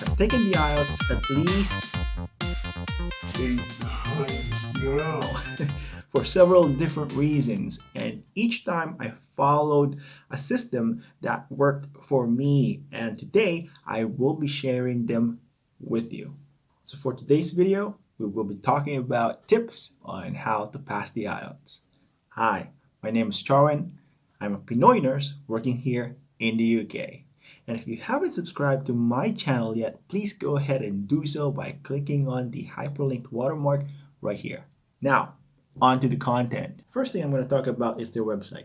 I've taken the IELTS at least 8 times now for several different reasons, and each time I followed a system that worked for me, and today I will be sharing them with you. So for today's video, we will be talking about tips on how to pass the IELTS. Hi, my name is Charwin. I'm a Pinoy nurse working here in the UK. And if you haven't subscribed to my channel yet, please go ahead and do so by clicking on the hyperlinked watermark right here. Now, on to the content. First thing I'm going to talk about is their website.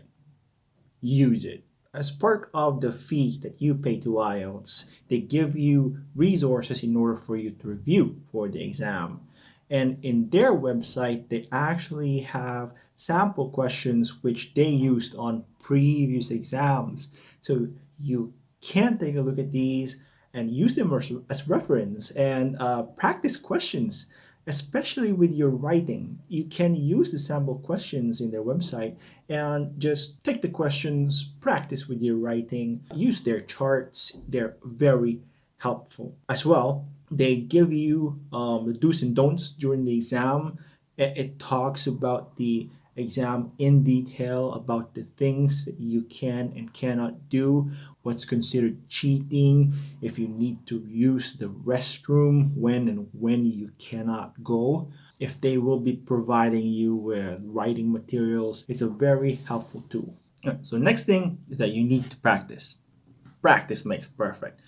Use it. As part of the fee that you pay to IELTS, they give you resources in order for you to review for the exam. And in their website, they actually have sample questions which they used on previous exams. So you can take a look at these and use them as reference and practice questions, especially with your writing. You can use the sample questions in their website and just take the questions, practice with your writing, use their charts. They're very helpful. As well, they give you the do's and don'ts during the exam. It talks about the exam in detail, about the things that you can and cannot do, what's considered cheating, if you need to use the restroom, when you cannot go, if they will be providing you with writing materials. It's a very helpful tool. So next thing is that you need to practice. Practice makes perfect.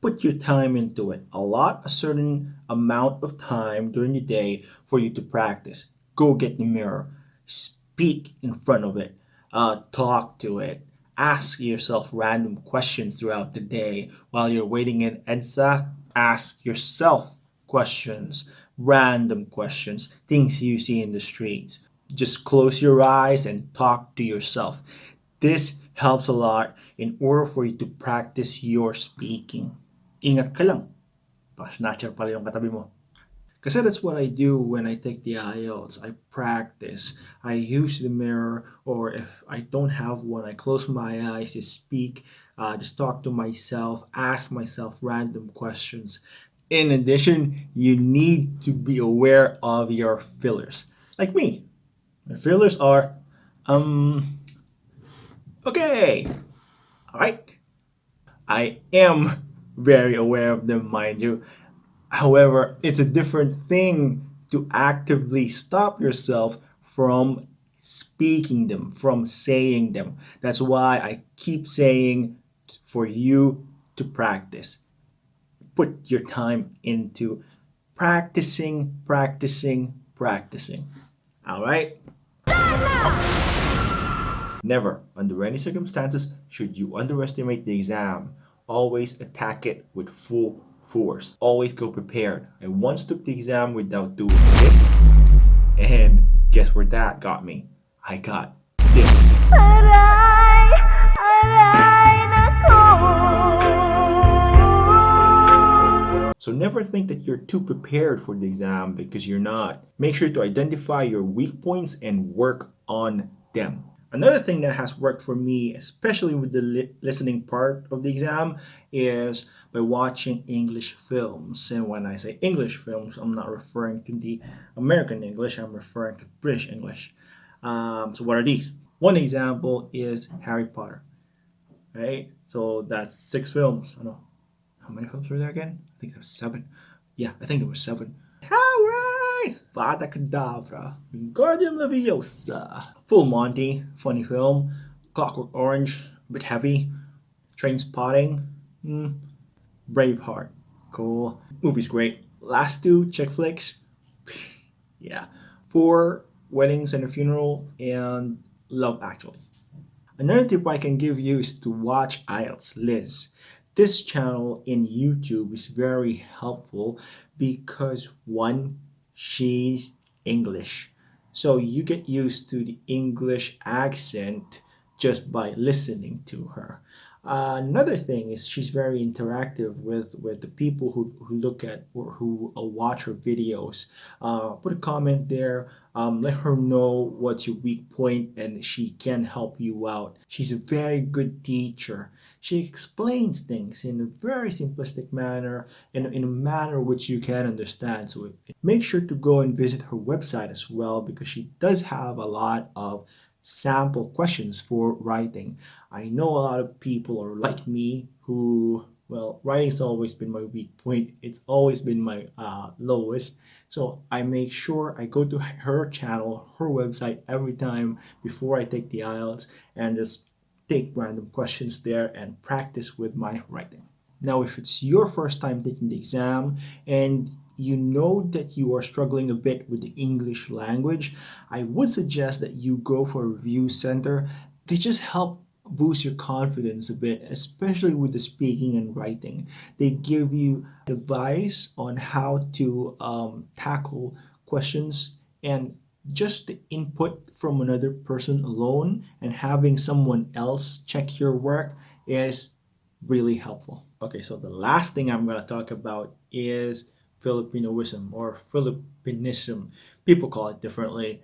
Put your time into it. Allot a certain amount of time during the day for you to practice. Go get the mirror. Speak in front of it. Talk to it. Ask yourself random questions throughout the day. While you're waiting in EDSA, ask yourself questions, random questions, things you see in the streets. Just close your eyes and talk to yourself. This helps a lot in order for you to practice your speaking. Ingat ka lang. Baka snatcher pala yung katabi mo. Kasi that's what I do when I take the IELTS. I practice. I use the mirror, or if I don't have one, I close my eyes, just speak, just talk to myself, ask myself random questions. In addition, you need to be aware of your fillers. Like me. My fillers are, okay, alright. I am very aware of them, mind you. However, it's a different thing to actively stop yourself from speaking them, from saying them. That's why I keep saying for you to practice. Put your time into practicing, practicing, practicing. All right? Never, under any circumstances, should you underestimate the exam. Always attack it with full force. Always go prepared. I once took the exam without doing this, and guess where that got me? I got this. Aray, aray, nako. So never think that you're too prepared for the exam, because you're not. Make sure to identify your weak points and work on them. Another thing that has worked for me, especially with the listening part of the exam, is by watching English films. And when I say English films, I'm not referring to the American English, I'm referring to British English. So what are these? One example is Harry Potter. Right? So that's 6 films. I know. How many films were there again? I think there was 7. Yeah, I think there were 7. Harry! Vada Kedavra. Wingardium Leviosa. Full Monty. Funny film. Clockwork Orange. A bit heavy. Trainspotting. Braveheart. Cool. Movie's great. Last 2 chick flicks. Yeah. 4 Weddings and a Funeral and Love Actually. Another tip I can give you is to watch IELTS Liz. This channel in YouTube is very helpful because, one, she's English. So you get used to the English accent just by listening to her. Another thing is she's very interactive with the people who look at or who watch her videos. Put a comment there. Let her know what's your weak point and she can help you out. She's a very good teacher. She explains things in a very simplistic manner, in a manner which you can understand. So make sure to go and visit her website as well because she does have a lot of sample questions for writing. I know a lot of people are like me who, well, writing's always been my weak point. It's always been my lowest. So I make sure I go to her channel, her website every time before I take the IELTS and just take random questions there and practice with my writing. Now, if it's your first time taking the exam and you know that you are struggling a bit with the English language, I would suggest that you go for a review center. They just help boost your confidence a bit, especially with the speaking and writing. They give you advice on how to tackle questions and just the input from another person alone and having someone else check your work is really helpful. Okay, so the last thing I'm going to talk about is Filipinoism or Philippinism. People call it differently.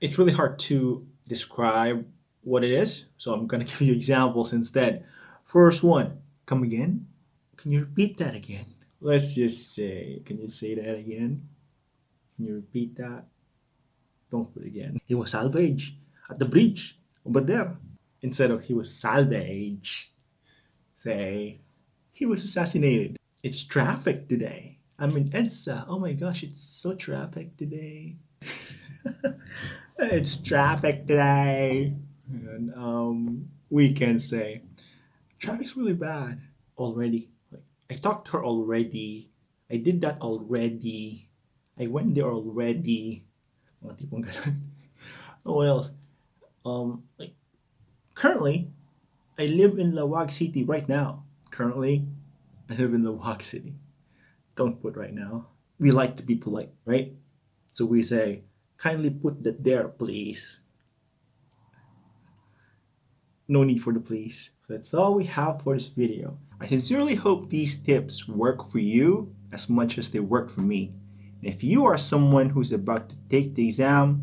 It's really hard to describe what it is, so I'm going to give you examples instead. First one, come again? Can you repeat that again? Let's just say, can you say that again? Can you repeat that? Don't put it again. He was salvaged at the bridge over there. Instead of he was salvaged, say he was assassinated. It's traffic today. I'm in EDSA. Oh my gosh, it's so traffic today. It's traffic today. And we can say traffic's really bad already. Like, I talked to her already. I did that already. I went there already. Mga tipong ganun. Oh, what else? Like currently, I live in Lawag City right now. Currently, I live in Lawag City. Don't put right now. We like to be polite, right? So we say, kindly put that there, please. No need for the please. So that's all we have for this video. I sincerely hope these tips work for you as much as they work for me. And if you are someone who's about to take the exam,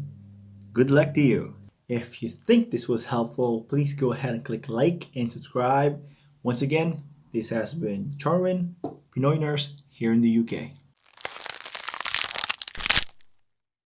good luck to you. If you think this was helpful, please go ahead and click like and subscribe. Once again, this has been Charwin, Pinoy Nurse here in the UK.